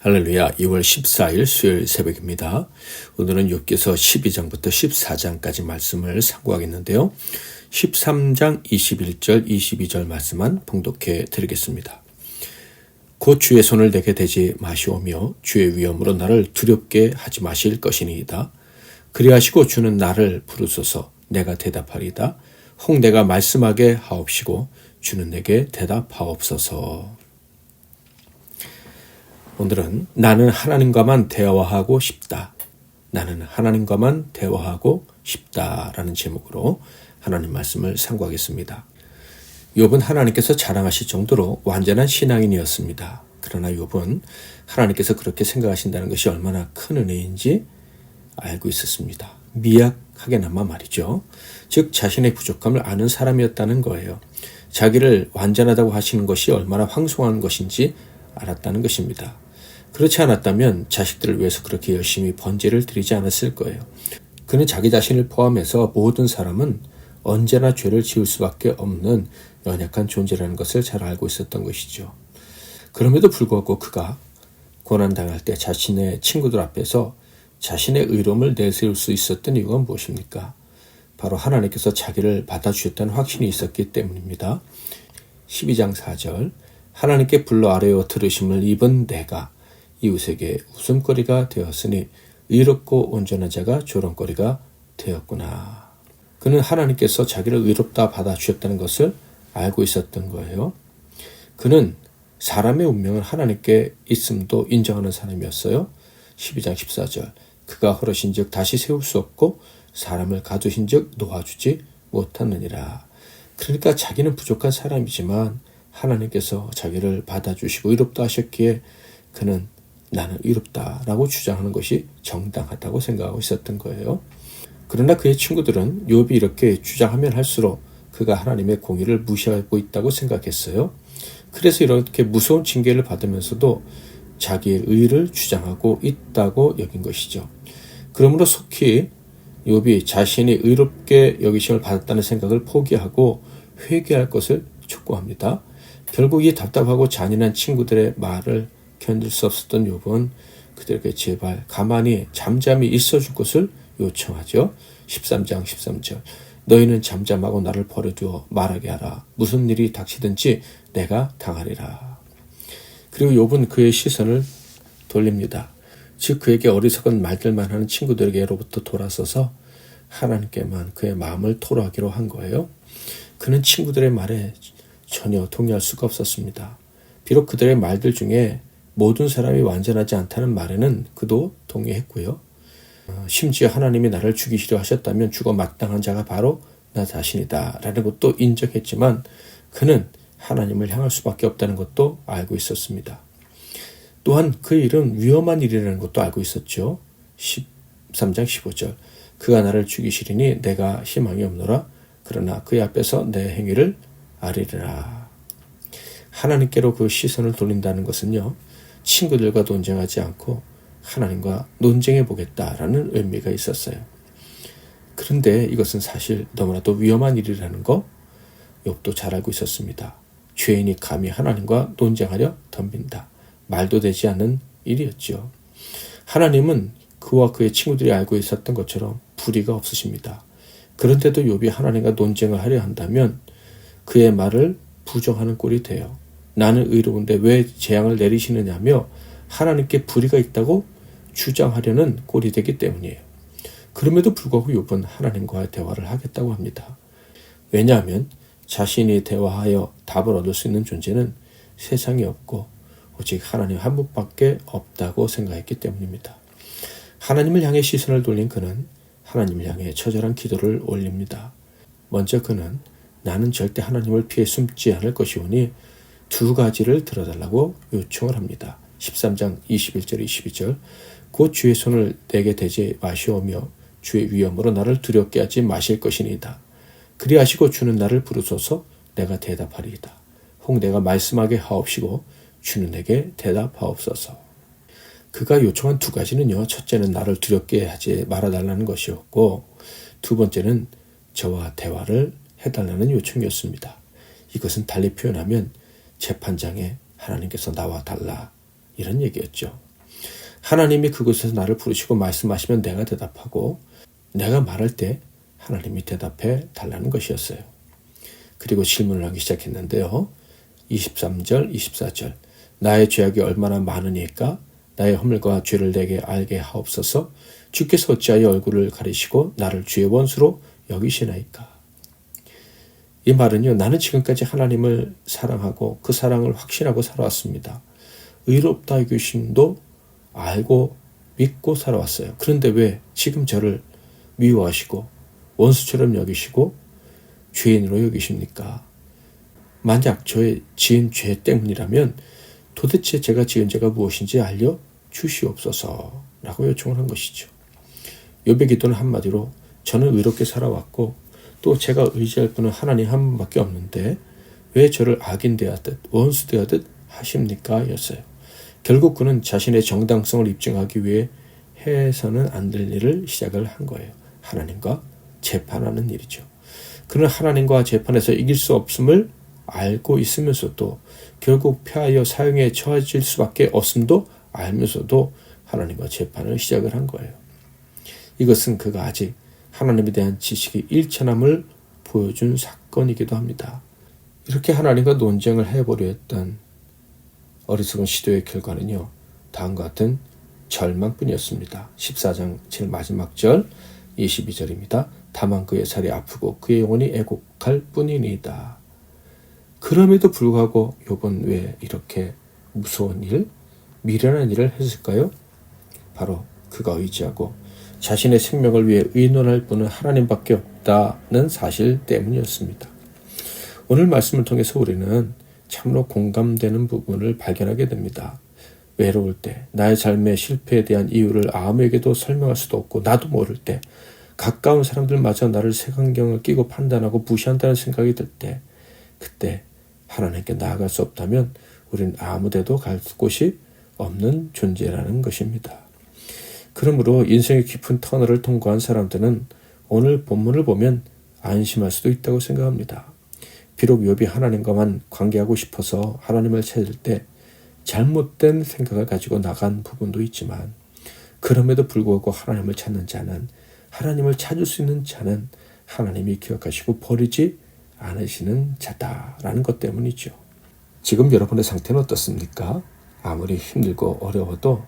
할렐루야. 2월 14일 수요일 새벽입니다. 오늘은 욥기서 12장부터 14장까지 말씀을 상고하겠는데요. 13장 21절 22절 말씀만 봉독해 드리겠습니다. 곧 주의 손을 내게 대지 마시오며 주의 위엄으로 나를 두렵게 하지 마실 것이니이다. 그리하시고 주는 나를 부르소서 내가 대답하리이다. 혹 내가 말씀하게 하옵시고 주는 내게 대답하옵소서. 오늘은 나는 하나님과만 대화하고 싶다. 나는 하나님과만 대화하고 싶다라는 제목으로 하나님 말씀을 상고하겠습니다. 욥은 하나님께서 자랑하실 정도로 완전한 신앙인이었습니다. 그러나 욥은 하나님께서 그렇게 생각하신다는 것이 얼마나 큰 은혜인지 알고 있었습니다. 미약하게나마 말이죠. 즉 자신의 부족함을 아는 사람이었다는 거예요. 자기를 완전하다고 하시는 것이 얼마나 황송한 것인지 알았다는 것입니다. 그렇지 않았다면 자식들을 위해서 그렇게 열심히 번제를 드리지 않았을 거예요. 그는 자기 자신을 포함해서 모든 사람은 언제나 죄를 지을 수밖에 없는 연약한 존재라는 것을 잘 알고 있었던 것이죠. 그럼에도 불구하고 그가 고난당할 때 자신의 친구들 앞에서 자신의 의로움을 내세울 수 있었던 이유가 무엇입니까? 바로 하나님께서 자기를 받아주셨다는 확신이 있었기 때문입니다. 12장 4절 하나님께 불러 아뢰어 들으심을 입은 내가 이웃에게 웃음거리가 되었으니 의롭고 온전한 자가 조롱거리가 되었구나. 그는 하나님께서 자기를 의롭다 받아주셨다는 것을 알고 있었던 거예요. 그는 사람의 운명을 하나님께 있음도 인정하는 사람이었어요. 12장 14절 그가 헐으신 즉 다시 세울 수 없고 사람을 가두신 즉 놓아주지 못하느니라. 그러니까 자기는 부족한 사람이지만 하나님께서 자기를 받아주시고 의롭다 하셨기에 그는 나는 의롭다라고 주장하는 것이 정당하다고 생각하고 있었던 거예요. 그러나 그의 친구들은 욥이 이렇게 주장하면 할수록 그가 하나님의 공의를 무시하고 있다고 생각했어요. 그래서 이렇게 무서운 징계를 받으면서도 자기의 의를 주장하고 있다고 여긴 것이죠. 그러므로 속히 욥이 자신이 의롭게 여기심을 받았다는 생각을 포기하고 회개할 것을 촉구합니다. 결국 이 답답하고 잔인한 친구들의 말을 견딜 수 없었던 욥은 그들에게 제발 가만히 잠잠히 있어줄 것을 요청하죠. 13장 13절 너희는 잠잠하고 나를 버려두어 말하게 하라. 무슨 일이 닥치든지 내가 당하리라. 그리고 욥은 그의 시선을 돌립니다. 즉 그에게 어리석은 말들만 하는 친구들에게로부터 돌아서서 하나님께만 그의 마음을 토로하기로 한 거예요. 그는 친구들의 말에 전혀 동의할 수가 없었습니다. 비록 그들의 말들 중에 모든 사람이 완전하지 않다는 말에는 그도 동의했고요. 심지어 하나님이 나를 죽이시려 하셨다면 죽어 마땅한 자가 바로 나 자신이다 라는 것도 인정했지만 그는 하나님을 향할 수밖에 없다는 것도 알고 있었습니다. 또한 그 일은 위험한 일이라는 것도 알고 있었죠. 13장 15절 그가 나를 죽이시리니 내가 희망이 없노라. 그러나 그의 앞에서 내 행위를 아리리라. 하나님께로 그 시선을 돌린다는 것은요. 친구들과 논쟁하지 않고 하나님과 논쟁해 보겠다라는 의미가 있었어요. 그런데 이것은 사실 너무나도 위험한 일이라는 거 욥도 잘 알고 있었습니다. 죄인이 감히 하나님과 논쟁하려 덤빈다. 말도 되지 않는 일이었죠. 하나님은 그와 그의 친구들이 알고 있었던 것처럼 불의가 없으십니다. 그런데도 욥이 하나님과 논쟁을 하려 한다면 그의 말을 부정하는 꼴이 돼요. 나는 의로운데 왜 재앙을 내리시느냐며 하나님께 불의가 있다고 주장하려는 꼴이 되기 때문이에요. 그럼에도 불구하고 욥은 하나님과 대화를 하겠다고 합니다. 왜냐하면 자신이 대화하여 답을 얻을 수 있는 존재는 세상에 없고 오직 하나님 한 분밖에 없다고 생각했기 때문입니다. 하나님을 향해 시선을 돌린 그는 하나님을 향해 처절한 기도를 올립니다. 먼저 그는 나는 절대 하나님을 피해 숨지 않을 것이오니 두 가지를 들어달라고 요청을 합니다. 13장 21절 22절 곧 주의 손을 내게 대지 마시오며 주의 위엄으로 나를 두렵게 하지 마실 것이니이다. 그리하시고 주는 나를 부르소서 내가 대답하리이다. 혹 내가 말씀하게 하옵시고 주는 내게 대답하옵소서. 그가 요청한 두 가지는요. 첫째는 나를 두렵게 하지 말아달라는 것이었고 두 번째는 저와 대화를 해달라는 요청이었습니다. 이것은 달리 표현하면 재판장에 하나님께서 나와 달라 이런 얘기였죠. 하나님이 그곳에서 나를 부르시고 말씀하시면 내가 대답하고 내가 말할 때 하나님이 대답해 달라는 것이었어요. 그리고 질문을 하기 시작했는데요. 23절, 24절 나의 죄악이 얼마나 많으니까 나의 허물과 죄를 내게 알게 하옵소서. 주께서 어찌하여 얼굴을 가리시고 나를 주의 원수로 여기시나이까. 이 말은요, 나는 지금까지 하나님을 사랑하고 그 사랑을 확신하고 살아왔습니다. 의롭다 여기심도 알고 믿고 살아왔어요. 그런데 왜 지금 저를 미워하시고 원수처럼 여기시고 죄인으로 여기십니까? 만약 저의 지은 죄 때문이라면 도대체 제가 지은 죄가 무엇인지 알려 주시옵소서 라고 요청을 한 것이죠. 욥의 기도는 한마디로 저는 의롭게 살아왔고 또 제가 의지할 분은 하나님 한 분밖에 없는데 왜 저를 악인 대하듯 원수 대하듯 하십니까? 였어요. 결국 그는 자신의 정당성을 입증하기 위해 해서는 안 될 일을 시작을 한 거예요. 하나님과 재판하는 일이죠. 그는 하나님과 재판에서 이길 수 없음을 알고 있으면서도 결국 패하여 사형에 처해질 수밖에 없음도 알면서도 하나님과 재판을 시작을 한 거예요. 이것은 그가 아직 하나님에 대한 지식이 일천함을 보여준 사건이기도 합니다. 이렇게 하나님과 논쟁을 해보려 했던 어리석은 시도의 결과는요, 다음과 같은 절망뿐이었습니다. 14장 제일 마지막 절 22절입니다. 다만 그의 살이 아프고 그의 영혼이 애곡할 뿐이니이다. 그럼에도 불구하고 욥은 왜 이렇게 무서운 일, 미련한 일을 했을까요? 바로 그가 의지하고 자신의 생명을 위해 의논할 분은 하나님밖에 없다는 사실 때문이었습니다. 오늘 말씀을 통해서 우리는 참으로 공감되는 부분을 발견하게 됩니다. 외로울 때, 나의 삶의 실패에 대한 이유를 아무에게도 설명할 수도 없고 나도 모를 때, 가까운 사람들마저 나를 색안경을 끼고 판단하고 무시한다는 생각이 들 때, 그때 하나님께 나아갈 수 없다면 우리는 아무데도 갈 곳이 없는 존재라는 것입니다. 그러므로 인생의 깊은 터널을 통과한 사람들은 오늘 본문을 보면 안심할 수도 있다고 생각합니다. 비록 욥이 하나님과만 관계하고 싶어서 하나님을 찾을 때 잘못된 생각을 가지고 나간 부분도 있지만 그럼에도 불구하고 하나님을 찾는 자는, 하나님을 찾을 수 있는 자는 하나님이 기억하시고 버리지 않으시는 자다라는 것 때문이죠. 지금 여러분의 상태는 어떻습니까? 아무리 힘들고 어려워도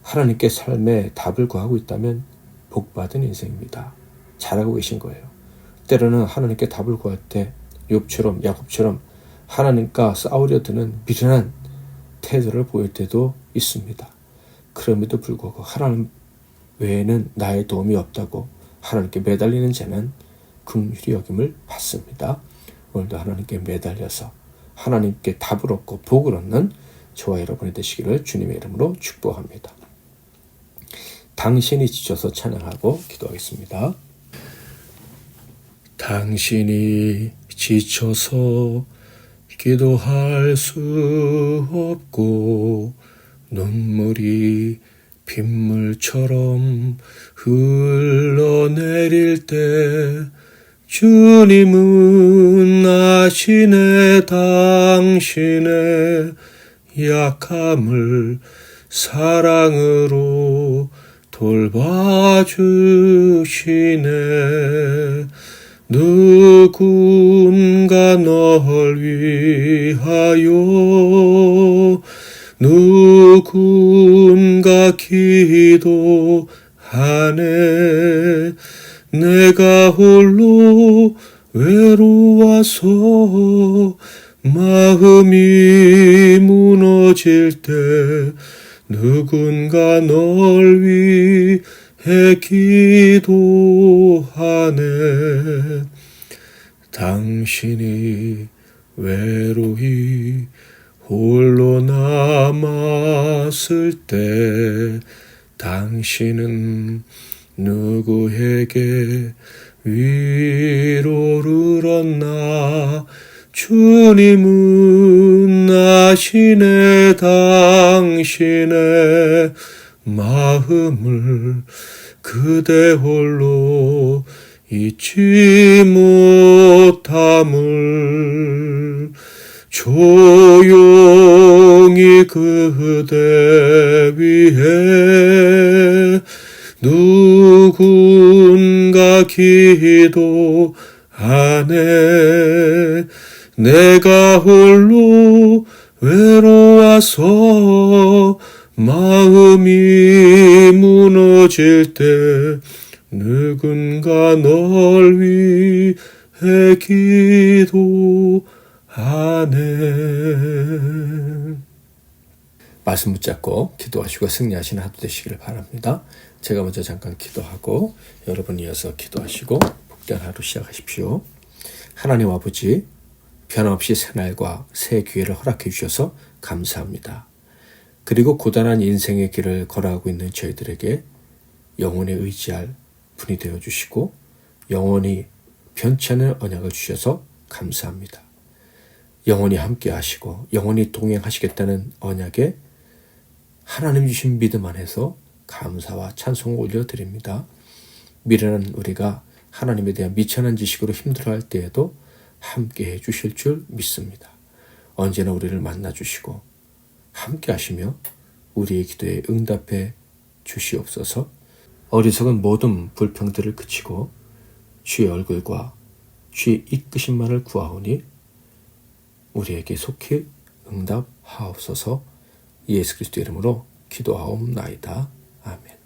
하나님께 삶의 답을 구하고 있다면 복받은 인생입니다. 잘하고 계신 거예요. 때로는 하나님께 답을 구할 때 욥처럼 야곱처럼 하나님과 싸우려 드는 미련한 태도를 보일 때도 있습니다. 그럼에도 불구하고 하나님 외에는 나의 도움이 없다고 하나님께 매달리는 자는 긍휼히 여김을 받습니다. 오늘도 하나님께 매달려서 하나님께 답을 얻고 복을 얻는 저와 여러분이 되시기를 주님의 이름으로 축복합니다. 당신이 지쳐서 찬양하고 기도하겠습니다. 당신이 지쳐서 기도할 수 없고 눈물이 빗물처럼 흘러내릴 때 주님은 아시네. 당신의 약함을 사랑으로 돌봐주시네. 누군가 널 위하여 누군가 기도하네. 내가 홀로 외로워서 마음이 무너질 때 누군가 널 위해 기도하네. 당신이 외로이 홀로 남았을 때 당신은 누구에게 위로를 얻나. 주님은 아시네. 당신의 마음을 그대 홀로 잊지 못함을. 조용히 그대 위해 누군가 기도하네. 내가 홀로 외로워서 마음이 무너질 때 누군가 널 위해 기도하네. 말씀 붙잡고 기도하시고 승리하시는 하루 되시기를 바랍니다. 제가 먼저 잠깐 기도하고 여러분 이어서 기도하시고 복된 하루 시작하십시오. 하나님 아버지, 변함없이 새날과 새 기회를 허락해 주셔서 감사합니다. 그리고 고단한 인생의 길을 걸어가고 있는 저희들에게 영원히 의지할 분이 되어주시고 영원히 변치 않는 언약을 주셔서 감사합니다. 영원히 함께 하시고 영원히 동행하시겠다는 언약에 하나님 주신 믿음 안에서 감사와 찬송을 올려드립니다. 미련한 우리가 하나님에 대한 미천한 지식으로 힘들어할 때에도 함께 해주실 줄 믿습니다. 언제나 우리를 만나주시고 함께 하시며 우리의 기도에 응답해 주시옵소서. 어리석은 모든 불평들을 그치고 주의 얼굴과 주의 이끄심만을 구하오니 우리에게 속히 응답하옵소서. 예수 그리스도 이름으로 기도하옵나이다. 아멘.